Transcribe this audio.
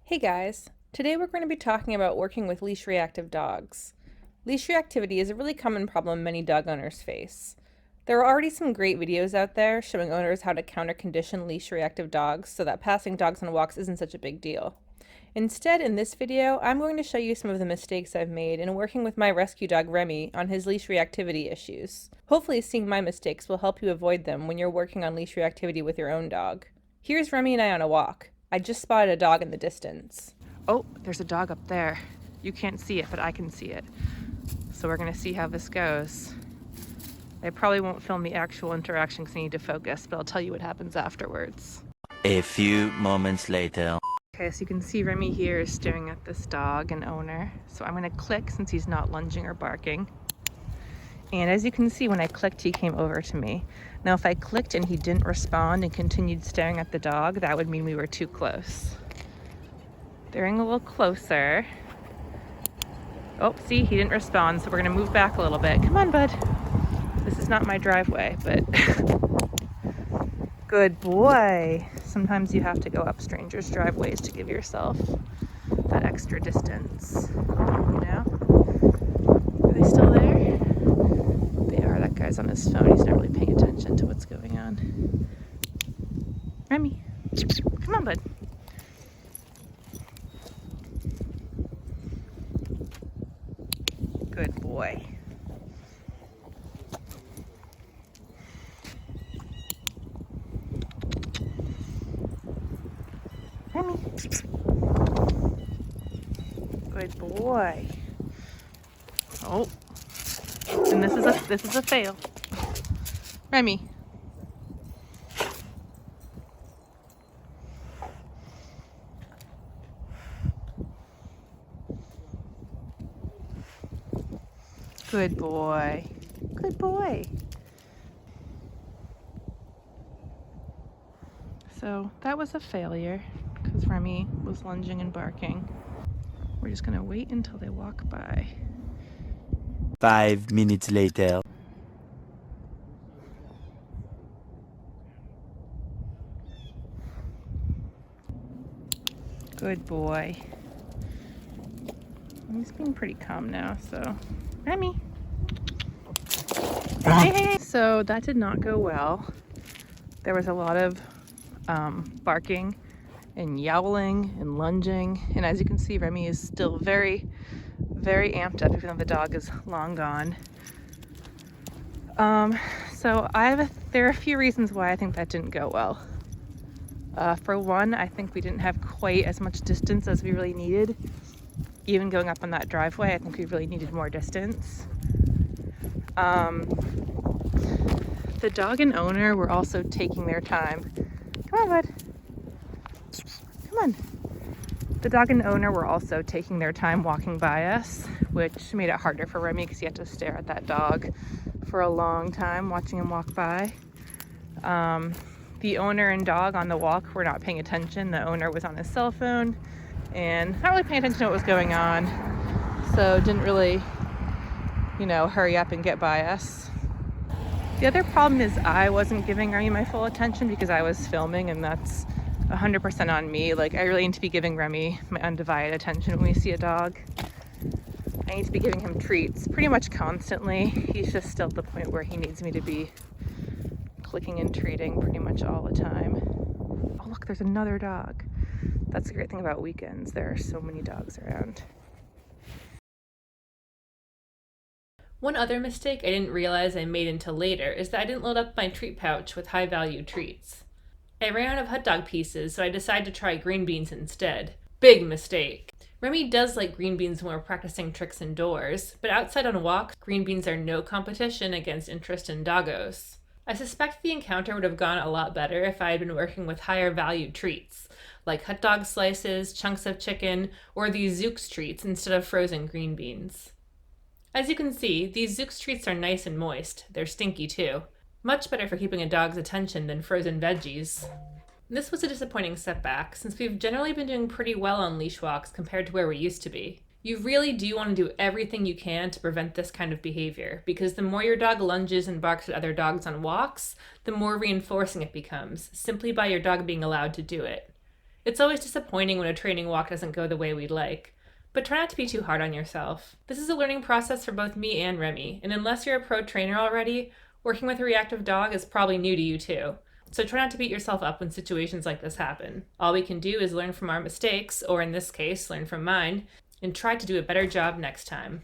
Hey guys, today we're going to be talking about working with leash reactive dogs. Leash reactivity is a really common problem many dog owners face. There are already some great videos out there showing owners how to counter condition leash reactive dogs so that passing dogs on walks isn't such a big deal. Instead, in this video, I'm going to show you some of the mistakes I've made in working with my rescue dog Remy on his leash reactivity issues. Hopefully, seeing my mistakes will help you avoid them when you're working on leash reactivity with your own dog. Here's Remy and I on a walk. I just spotted a dog in the distance. Oh, there's a dog up there. You can't see it, but I can see it. So we're gonna see how this goes. I probably won't film the actual interaction because I need to focus, but I'll tell you what happens afterwards. A few moments later. Okay, so you can see Remy here is staring at this dog and owner. So I'm gonna click since he's not lunging or barking. And as you can see, when I clicked, he came over to me. Now, if I clicked and he didn't respond and continued staring at the dog, that would mean we were too close. They're getting a little closer. Oh, see, he didn't respond, so we're gonna move back a little bit. Come on, bud. This is not my driveway, but good boy. Sometimes you have to go up strangers' driveways to give yourself that extra distance. You know? Are they still there? They are. That guy's on his phone. He's not really paying attention to what's going on. Remy, come on, bud. Good boy. Remy. Good boy. Oh. And this is a fail. Remy. Good boy. Good boy. So that was a failure because Remy was lunging and barking. We're just gonna wait until they walk by. 5 minutes later. Good boy. He's being pretty calm now, so. Remy. Hey. So that did not go well. There was a lot of barking and yowling and lunging. And as you can see, Remy is still very, very amped up, even though the dog is long gone. So there are a few reasons why I think that didn't go well. For one, I think we didn't have quite as much distance as we really needed. Even going up on that driveway, I think we really needed more distance. The dog and owner were also taking their time. Come on, bud. Come on. The dog and owner were also taking their time walking by us, which made it harder for Remy because he had to stare at that dog for a long time watching him walk by. The owner and dog on the walk were not paying attention. The owner was on his cell phone and not really paying attention to what was going on, so didn't really, hurry up and get by us. The other problem is I wasn't giving Remy my full attention because I was filming, and that's 100% on me. Like, I really need to be giving Remy my undivided attention when we see a dog. I need to be giving him treats pretty much constantly. He's just still at the point where he needs me to be clicking and treating pretty much all the time. Oh, look, there's another dog. That's the great thing about weekends. There are so many dogs around. One other mistake I didn't realize I made until later is that I didn't load up my treat pouch with high-value treats. I ran out of hot dog pieces, so I decided to try green beans instead. Big mistake. Remy does like green beans when we're practicing tricks indoors, but outside on walks, green beans are no competition against interest in doggos. I suspect the encounter would have gone a lot better if I had been working with higher value treats, like hot dog slices, chunks of chicken, or these Zooks treats instead of frozen green beans. As you can see, these Zooks treats are nice and moist. They're stinky too. Much better for keeping a dog's attention than frozen veggies. This was a disappointing setback, since we've generally been doing pretty well on leash walks compared to where we used to be. You really do want to do everything you can to prevent this kind of behavior, because the more your dog lunges and barks at other dogs on walks, the more reinforcing it becomes, simply by your dog being allowed to do it. It's always disappointing when a training walk doesn't go the way we'd like. But try not to be too hard on yourself. This is a learning process for both me and Remy, and unless you're a pro trainer already, working with a reactive dog is probably new to you too. So try not to beat yourself up when situations like this happen. All we can do is learn from our mistakes, or in this case, learn from mine, and try to do a better job next time.